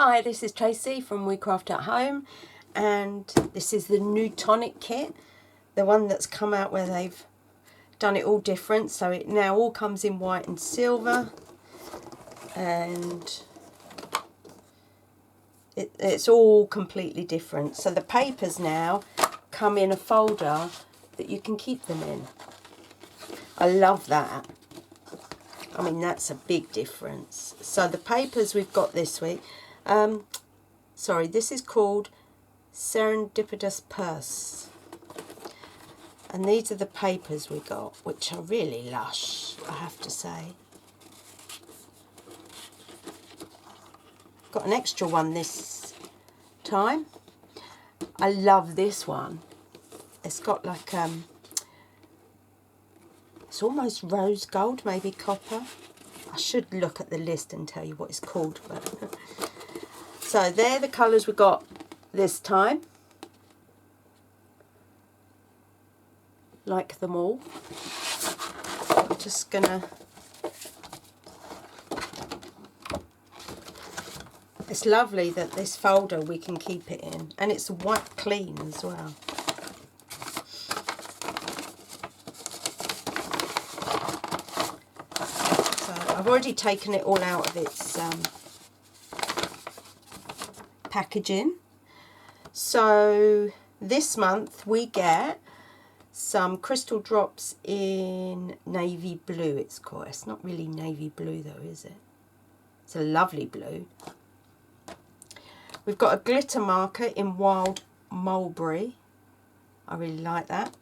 Hi, this is Tracy from We Craft at Home, and this is the new Tonic kit, the one that's come out where they've done it all different, so it now all comes in white and silver, and it's all completely different. So the papers now come in a folder that you can keep them in. I love that. I mean, that's a big difference. So the papers we've got this week, this is called Serendipitous Purse. And these are the papers we got, which are really lush, I have to say. Got an extra one this time. I love this one. It's got like, it's almost rose gold, maybe copper. I should look at the list and tell you what it's called. But so they're the colours we got this time. Like them all. I'm just gonna. It's lovely that this folder we can keep it in, and it's white clean as well. So I've already taken it all out of its packaging. So this month we get some crystal drops in navy blue, it's called. It's not really navy blue though, is it? It's a lovely blue. We've got a glitter marker in wild mulberry. I really like that.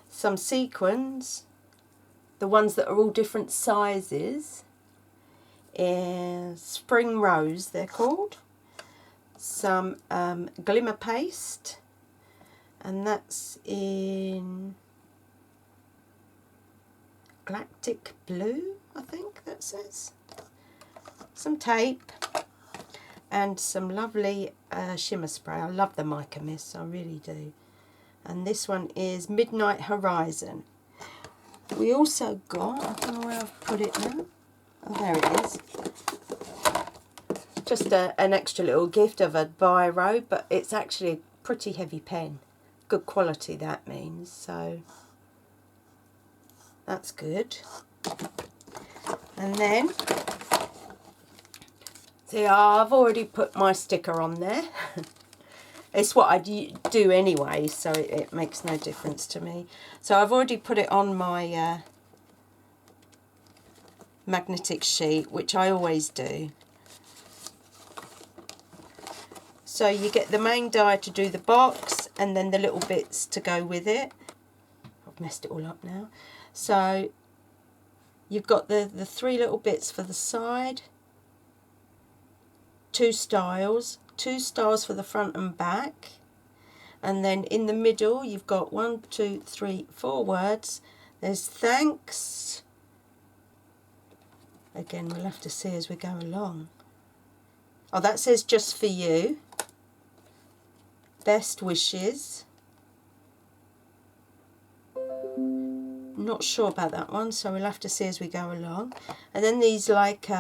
Some sequins, the ones that are all different sizes. Spring rose, they're called. Some glimmer paste. And that's in galactic blue, I think that says. Some tape and some lovely shimmer spray. I love the mica mist, I really do. And this one is Midnight Horizon. We also got, I don't know where I've put it now. Oh, there it is. Just an extra little gift of a biro, but it's actually a pretty heavy pen. Good quality, that means, so that's good. And then, see, I've already put my sticker on there. It's what I do anyway, so it makes no difference to me. So I've already put it on my magnetic sheet, which I always do. So you get the main die to do the box, and then the little bits to go with it. I've messed it all up now. So you've got the three little bits for the side, two styles for the front and back, and then in the middle you've got 1, 2, 3, 4 words. There's thanks. Again, we'll have to see as we go along. Oh, that says just for you. Best wishes. Not sure about that one, so we'll have to see as we go along. And then these like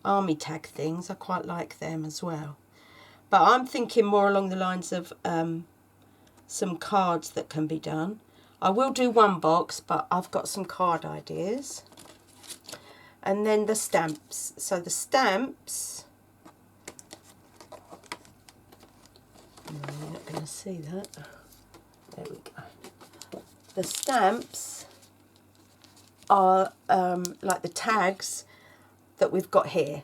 army tag things, I quite like them as well. But I'm thinking more along the lines of some cards that can be done. I will do one box, but I've got some card ideas. And then the stamps. So the stamps, no, you're not going to see that. There we go. The stamps are like the tags that we've got here.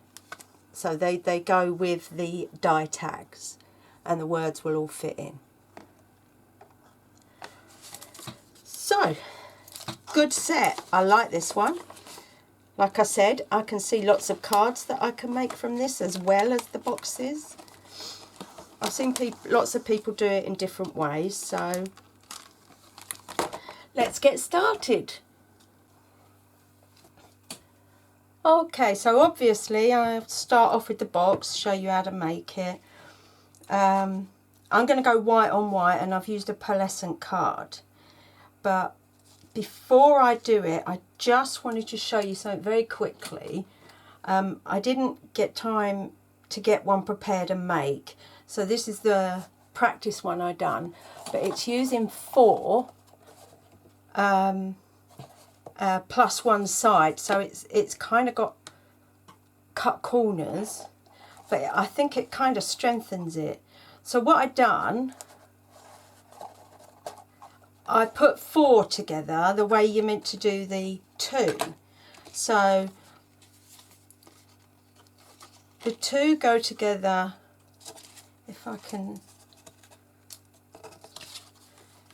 So they go with the die tags, and the words will all fit in. So, good set. I like this one. Like I said, I can see lots of cards that I can make from this as well as the boxes. I've seen lots of people do it in different ways, so let's get started. Okay, so obviously I'll start off with the box, show you how to make it. I'm going to go white on white, and I've used a pearlescent card. But before I do it, I just wanted to show you something very quickly. I didn't get time to get one prepared and make, so this is the practice one I done, but it's using 4 plus one side, so it's kind of got cut corners, but I think it kind of strengthens it. So what I done, I put 4 together the way you're meant to do the 2. So the 2 go together, if I can,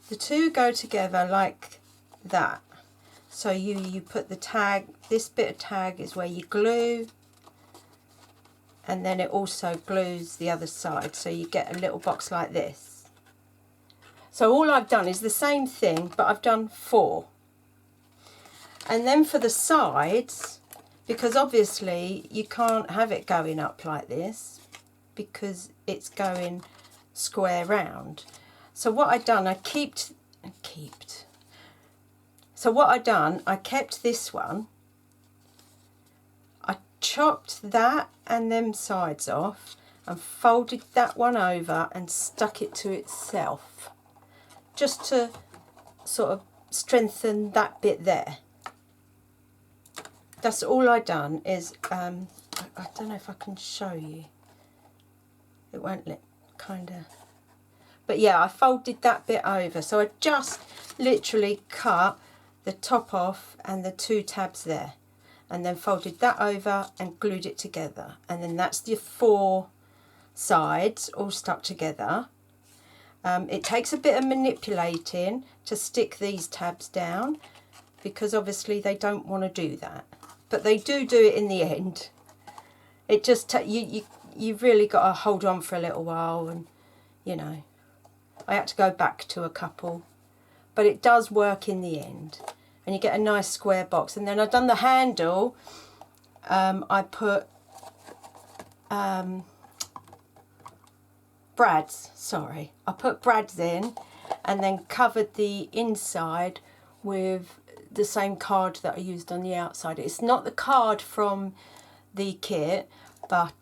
the 2 go together like that. So you put the tag, this bit of tag is where you glue, and then it also glues the other side, so you get a little box like this. So all I've done is the same thing, but I've done 4. And then for the sides, because obviously you can't have it going up like this because it's going square round. So what I done, I kept this one, I chopped that and them sides off and folded that one over and stuck it to itself, just to sort of strengthen that bit there. That's all I done. Is I don't know if I can show you, it won't let, kind of, but yeah, I folded that bit over, so I just literally cut the top off and the 2 tabs there, and then folded that over and glued it together, and then that's the 4 sides all stuck together. It takes a bit of manipulating to stick these tabs down, because obviously they don't want to do that, but they do it in the end. It just you've really got to hold on for a little while, and you know, I had to go back to a couple, but it does work in the end, and you get a nice square box. And then I've done the handle. I put brads, I put brads in, and then covered the inside with the same card that I used on the outside. It's not the card from the kit, but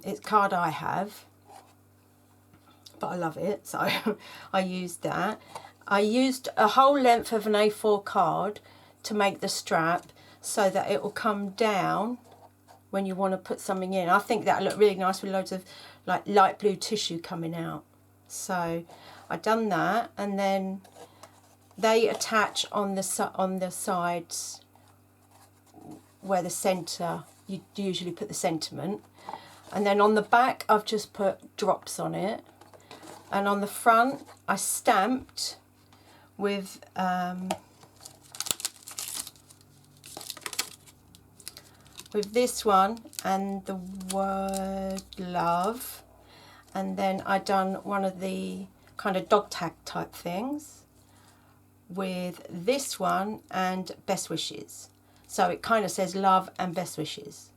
it's card I have, but I love it, so I used that. I used a whole length of an A4 card to make the strap, so that it will come down when you want to put something in. I think that'll look really nice with loads of like light blue tissue coming out. So I done that, and then they attach on the sides where the centre, you usually put the sentiment, and then on the back I've just put drops on it, and on the front I stamped with this one and the word love, and then I done one of the kind of dog tag type things with this one and best wishes, so it kind of says love and best wishes.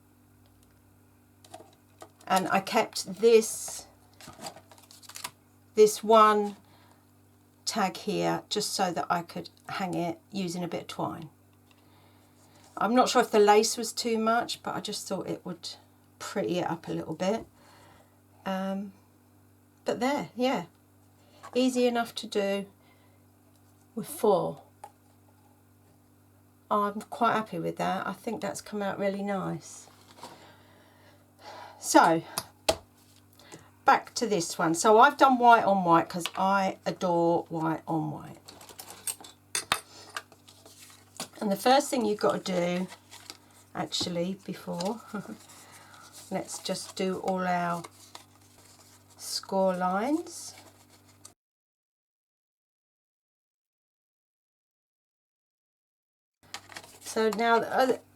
And I kept this one tag here just so that I could hang it using a bit of twine. I'm not sure if the lace was too much, but I just thought it would pretty it up a little bit. But there, yeah, easy enough to do with 4. I'm quite happy with that. I think that's come out really nice. So back to this one. So I've done white on white because I adore white on white. And the first thing you've got to do, actually, before, let's just do all our score lines. So now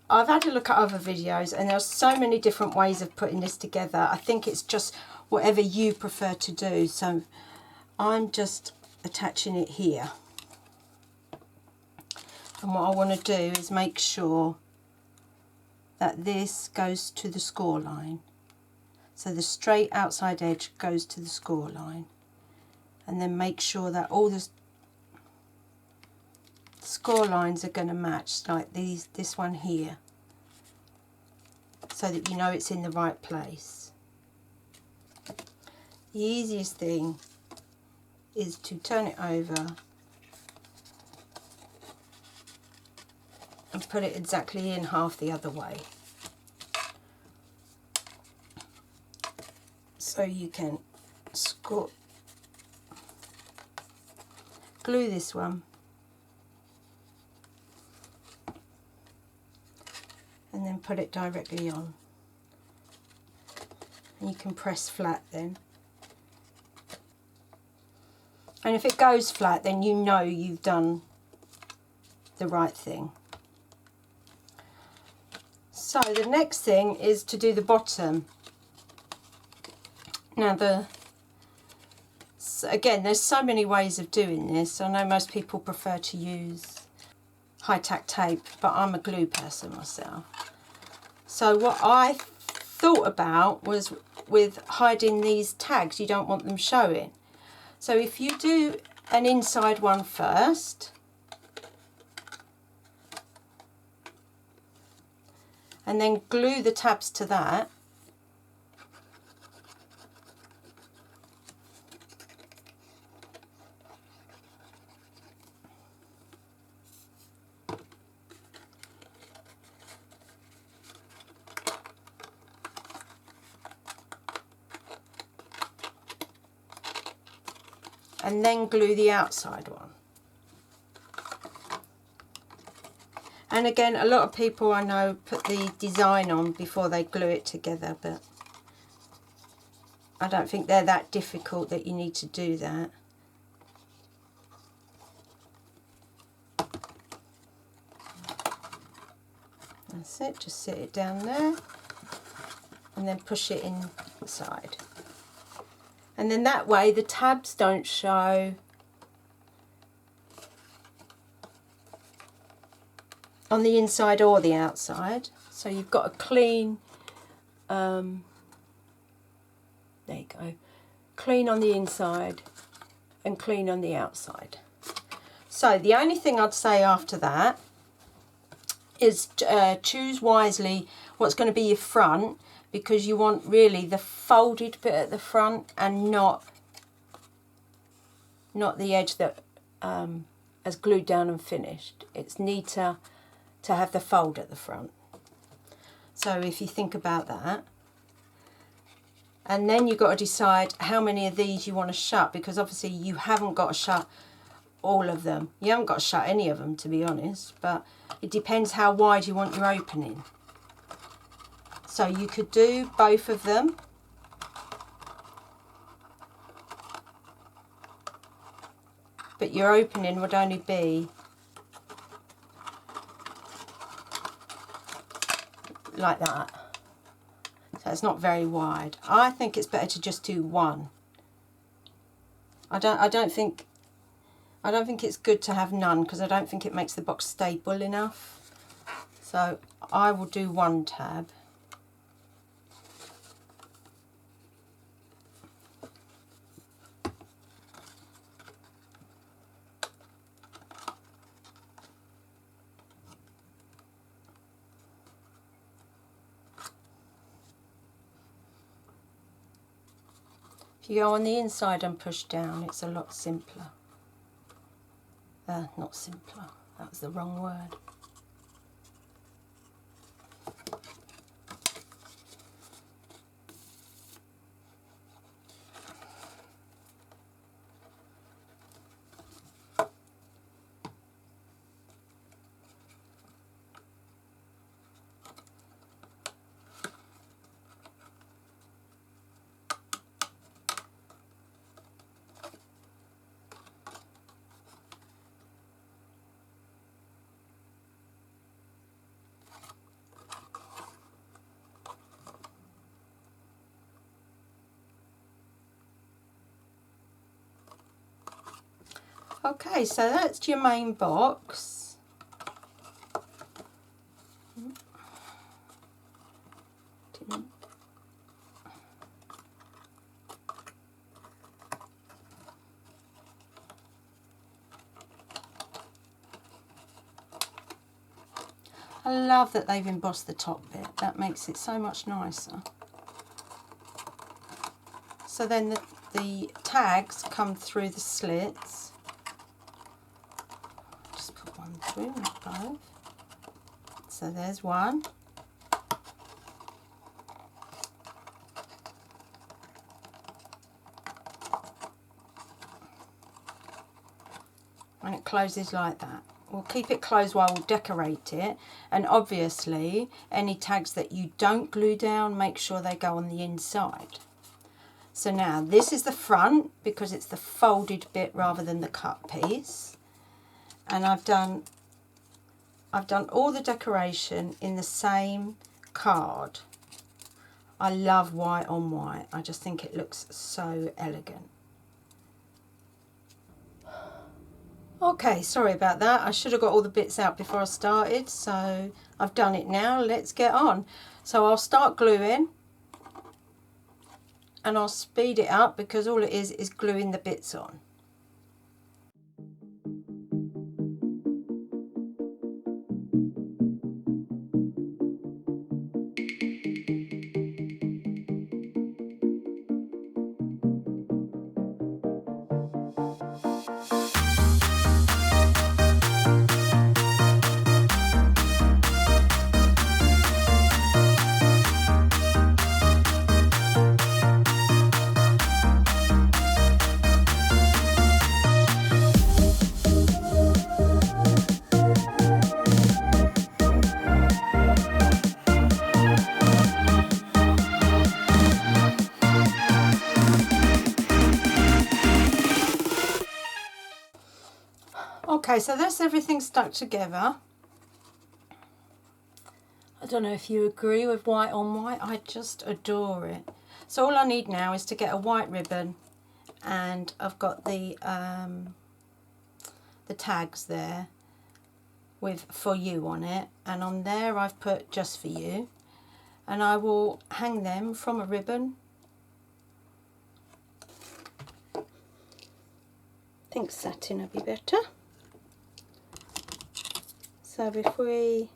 I've had a look at other videos, and there's so many different ways of putting this together. I think it's just whatever you prefer to do. So I'm just attaching it here. And what I want to do is make sure that this goes to the score line. So the straight outside edge goes to the score line. And then make sure that all the score lines are going to match, like this one here. so that you know it's in the right place. The easiest thing is to turn it over and put it exactly in half the other way. So you can glue this one and then put it directly on. And you can press flat then. And if it goes flat, then you know you've done the right thing. So the next thing is to do the bottom. Now again, there's so many ways of doing this. I know most people prefer to use high-tack tape, but I'm a glue person myself. So what I thought about was with hiding these tags, you don't want them showing. So if you do an inside one first, and then glue the tabs to that, and then glue the outside one. And again, a lot of people I know put the design on before they glue it together, but I don't think they're that difficult that you need to do that. That's it, just sit it down there and then push it inside. And then that way the tabs don't show on the inside or the outside. So you've got a clean, there you go, clean on the inside and clean on the outside. So the only thing I'd say after that is choose wisely what's going to be your front, because you want really the folded bit at the front and not the edge that has glued down and finished. It's neater to have the fold at the front. So if you think about that, and then you've got to decide how many of these you want to shut, because obviously you haven't got to shut all of them. You haven't got to shut any of them, to be honest, but it depends how wide you want your opening. So you could do both of them, but your opening would only be like that. So it's not very wide. I think it's better to just do one. I don't think it's good to have none, because I don't think it makes the box stable enough. So I will do one tab. If you go on the inside and push down, it's a lot simpler. Not simpler, that was the wrong word. Okay, so that's your main box. I love that they've embossed the top bit. That makes it so much nicer. So then the tags come through the slits. Just put one through, not both. So there's one. And it closes like that. We'll keep it closed while we'll decorate it, and obviously any tags that you don't glue down, make sure they go on the inside. So now this is the front because it's the folded bit rather than the cut piece, and I've done all the decoration in the same card. I love white on white. I just think it looks so elegant. Okay, sorry about that. I should have got all the bits out before I started, so I've done it now. Let's get on. So I'll start gluing, and I'll speed it up because all it is gluing the bits on. Okay, so that's everything stuck together. I don't know if you agree with white on white. I just adore it. So all I need now is to get a white ribbon, and I've got the tags there with "for you" on it, and on there I've put "just for you," and I will hang them from a ribbon. I think satin would be better. So if we,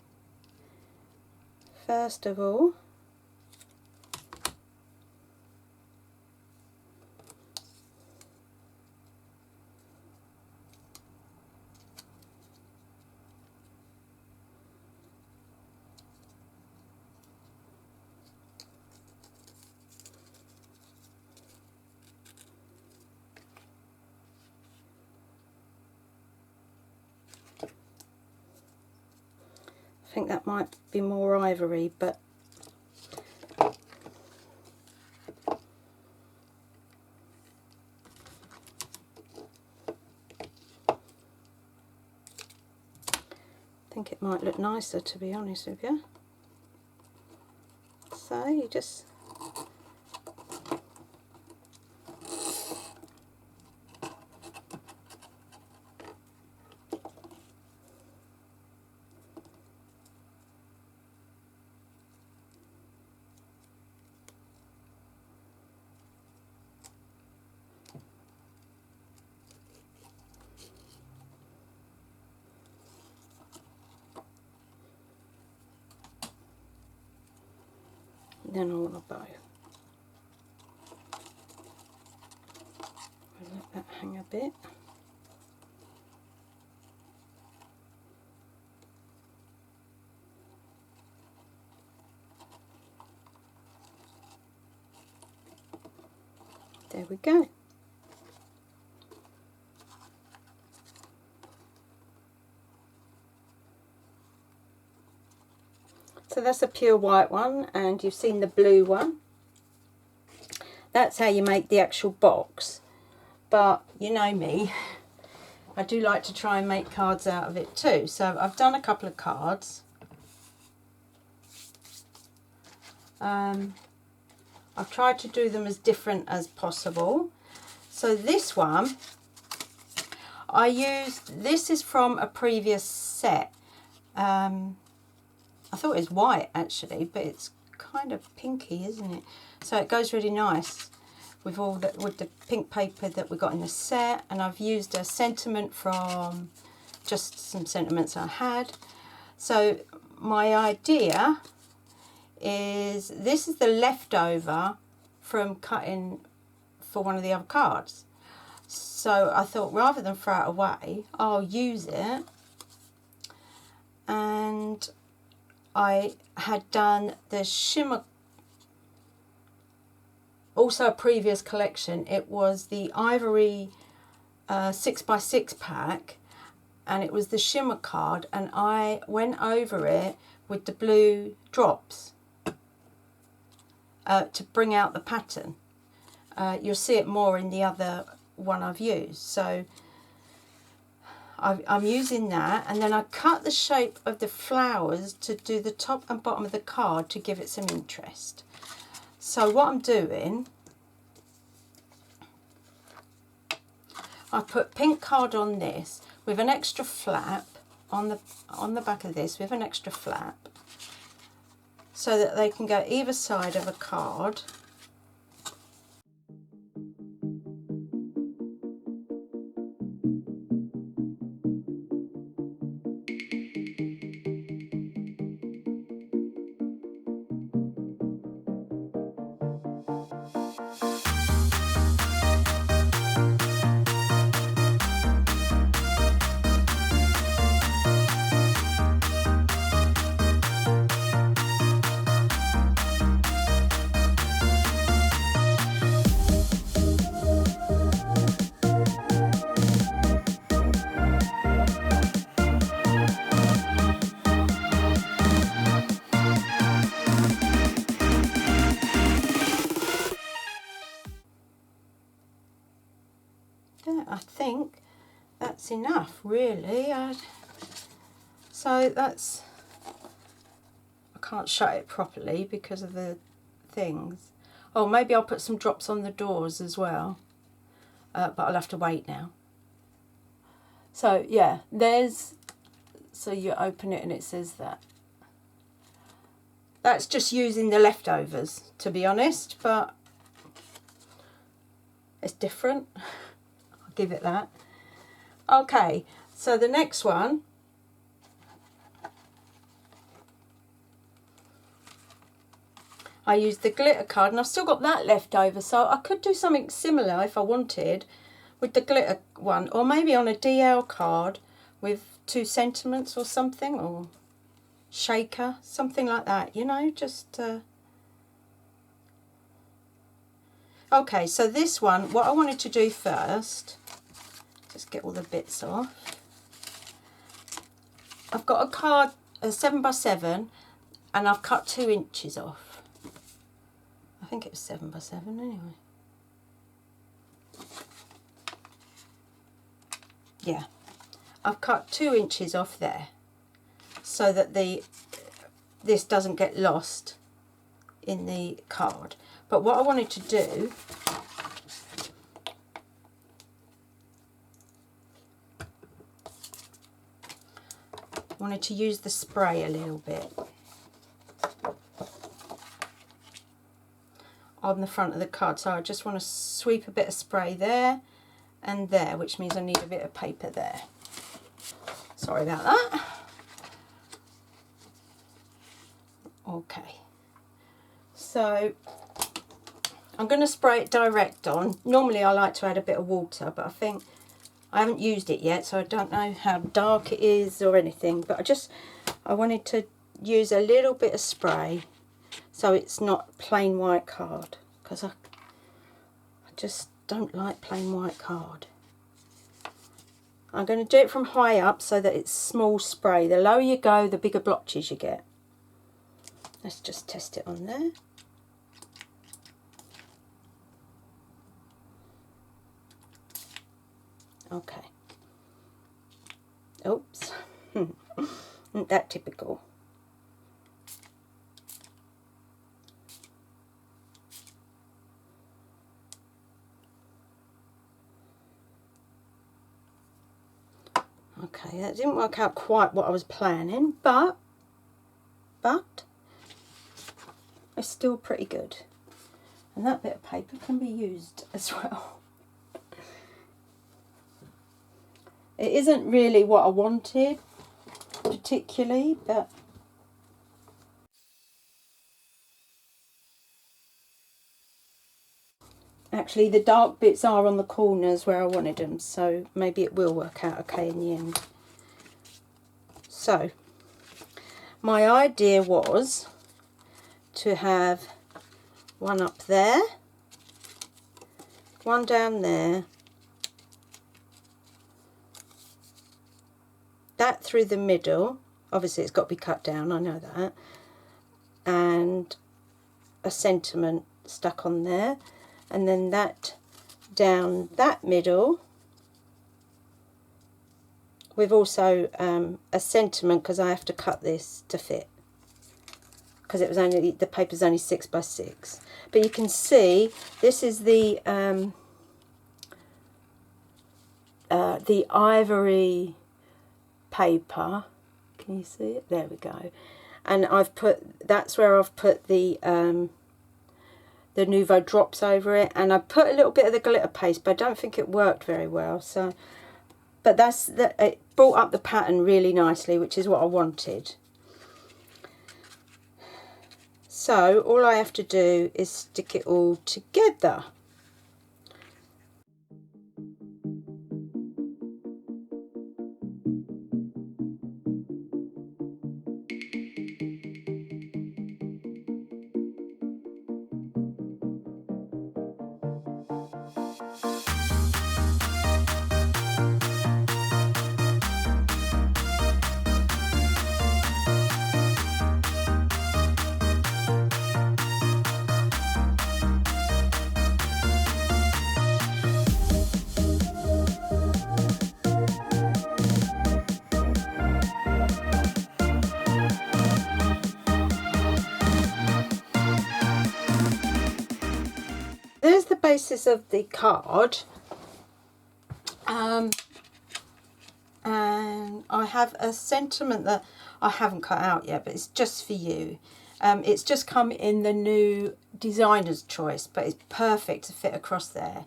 first of all, I think that might be more ivory, but I think it might look nicer, to be honest with you. So you just then I want a bow. I'll let that hang a bit. There we go. So that's a pure white one, and you've seen the blue one. That's how you make the actual box. But you know me, I do like to try and make cards out of it too. So I've done a couple of cards. I've tried to do them as different as possible. So this one, I used, this is from a previous set. I thought it was white actually, but it's kind of pinky, isn't it? So it goes really nice with all with the pink paper that we got in the set, and I've used a sentiment from just some sentiments I had. So my idea is, this is the leftover from cutting for one of the other cards. So I thought, rather than throw it away, I'll use it. And I had done the shimmer, also a previous collection. It was the ivory 6x6 pack, and it was the shimmer card, and I went over it with the blue drops to bring out the pattern. You'll see it more in the other one I've used. So I'm using that, and then I cut the shape of the flowers to do the top and bottom of the card to give it some interest. So what I'm doing, I put pink card on this with an extra flap on the back of this, with an extra flap, so that they can go either side of a card. I think that's enough, really. So that's, I can't shut it properly because of the things. Oh, maybe I'll put some drops on the doors as well, but I'll have to wait now. So yeah, so you open it and it says that. That's just using the leftovers, to be honest, but it's different. Give it that. Okay, so the next one, I used the glitter card, and I've still got that left over, so I could do something similar if I wanted with the glitter one, or maybe on a DL card with 2 sentiments or something, or shaker, something like that, you know, just okay. So this one, what I wanted to do first, just get all the bits off. I've got a card, a 7x7, and I've cut 2 inches off. I think it was 7x7 anyway. Yeah, I've cut 2 inches off there so that this doesn't get lost in the card. But what I wanted to do, I wanted to use the spray a little bit on the front of the card. So I just want to sweep a bit of spray there and there, which means I need a bit of paper there. Sorry about that. Okay, so I'm going to spray it direct on. Normally I like to add a bit of water, but I think I haven't used it yet, so I don't know how dark it is or anything, but I wanted to use a little bit of spray so it's not plain white card, because I just don't like plain white card. I'm going to do it from high up so that it's small spray. The lower you go, the bigger blotches you get. Let's just test it on there. Okay. Oops. Isn't that typical? Okay, that didn't work out quite what I was planning, but it's still pretty good. And that bit of paper can be used as well. It isn't really what I wanted particularly, but Actually, the dark bits are on the corners where I wanted them, so maybe it will work out okay in the end. So, my idea was to have one up there, one down there, that through the middle, obviously it's got to be cut down, I know that, and a sentiment stuck on there, and then that down that middle with also a sentiment, because I have to cut this to fit, because it was only, the paper's only 6 by 6. But you can see this is the ivory paper. Can you see it? There we go. And I've put, that's where I've put the Nouveau drops over it, and I put a little bit of the glitter paste, but I don't think it worked very well. So, but that's it brought up the pattern really nicely, which is what I wanted. So all I have to do is stick it all together. There's the basis of the card, and I have a sentiment that I haven't cut out yet, but it's just for you. It's just come in the new designer's choice, but it's perfect to fit across there.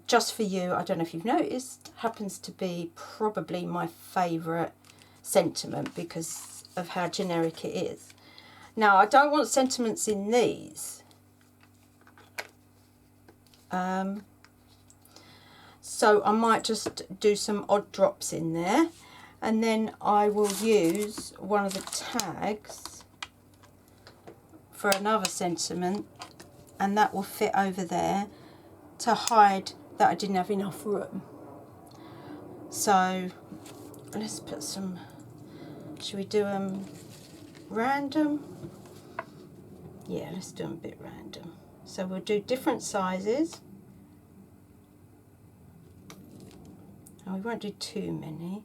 Just for you, I don't know if you've noticed, happens to be probably my favourite sentiment because of how generic it is. Now, I don't want sentiments in these. So I might just do some odd drops in there, and then I will use one of the tags for another sentiment, and that will fit over there to hide that I didn't have enough room. So let's put some, should we do them random? Yeah, let's do them a bit random. So we'll do different sizes. And we won't do too many.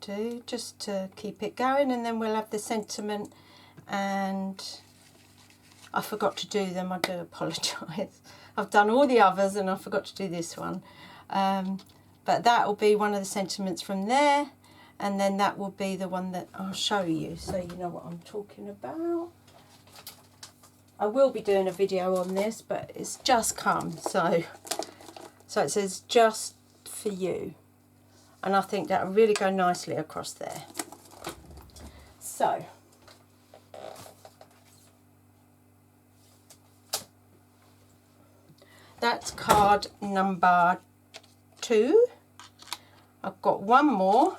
Do just to keep it going, and then we'll have the sentiment, and I forgot to do them, I do apologise. I've done all the others and I forgot to do this one, but that will be one of the sentiments from there, and then that will be the one that I'll show you so you know what I'm talking about. I will be doing a video on this, but it's just come, so it says just for you. And I think that will really go nicely across there. So, that's card number 2. I've got one more.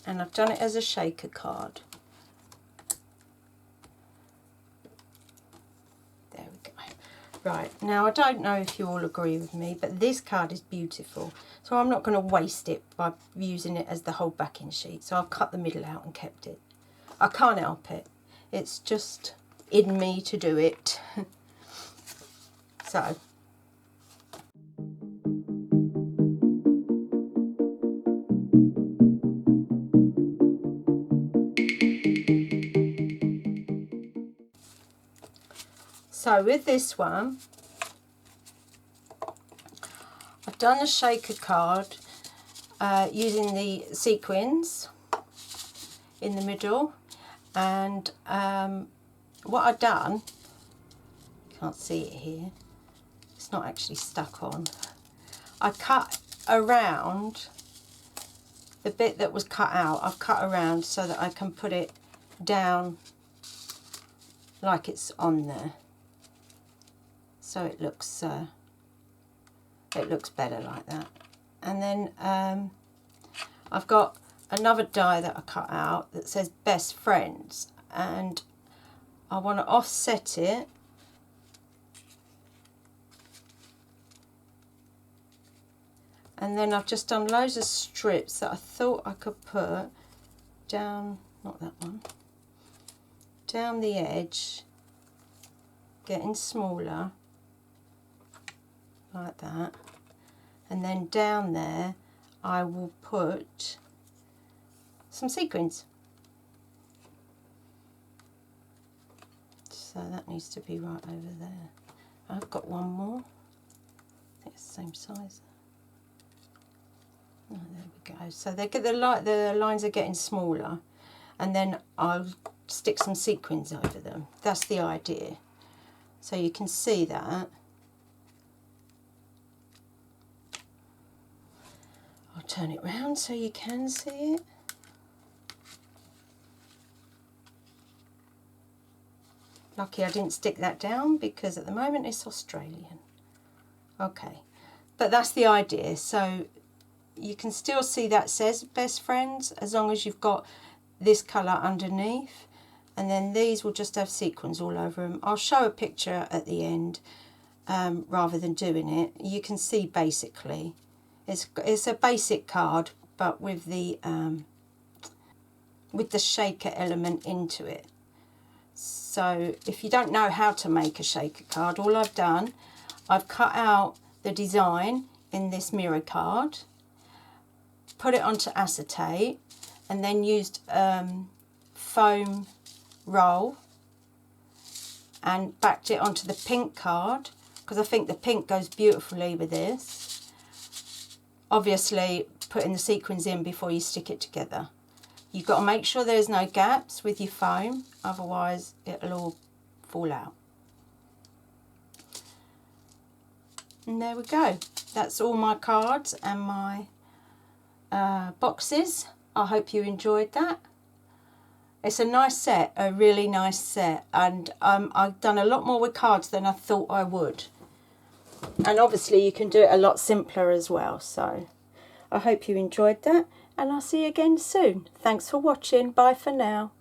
And I've done it as a shaker card. Right, now I don't know if you all agree with me, but this card is beautiful. So I'm not going to waste it by using it as the whole backing sheet. So I've cut the middle out and kept it. I can't help it. It's just in me to do it. So So with this one, I've done a shaker card using the sequins in the middle, and what I've done, can't see it here, it's not actually stuck on, I cut around the bit that was cut out. I've cut around so that I can put it down like it's on there, so it looks better like that. And then I've got another die that I cut out that says Best Friends, and I want to offset it and then I've just done loads of strips that I thought I could put down, not that one, down the edge, getting smaller like that, and then down there I will put some sequins. So that needs to be right over there. I've got one more, I think it's the same size. Oh, there we go. So they get the lines are getting smaller, and then I'll stick some sequins over them. That's the idea. So you can see that. I'll turn it round so you can see it. Lucky I didn't stick that down because at the moment it's Australian. Okay, but that's the idea. So you can still see that says Best Friends as long as you've got this colour underneath, and then these will just have sequins all over them. I'll show a picture at the end rather than doing it. You can see basically it's a basic card, but with the shaker element into it. So if you don't know how to make a shaker card, all I've done, I've cut out the design in this mirror card, put it onto acetate, and then used foam roll and backed it onto the pink card because I think the pink goes beautifully with this. Obviously putting the sequins in before you stick it together. You've got to make sure there's no gaps with your foam, otherwise it'll all fall out. And there we go. That's all my cards and my boxes. I hope you enjoyed that. It's a nice set, a really nice set, and I've done a lot more with cards than I thought I would. And obviously you can do it a lot simpler as well. So I hope you enjoyed that, and I'll see you again soon. Thanks for watching. Bye for now.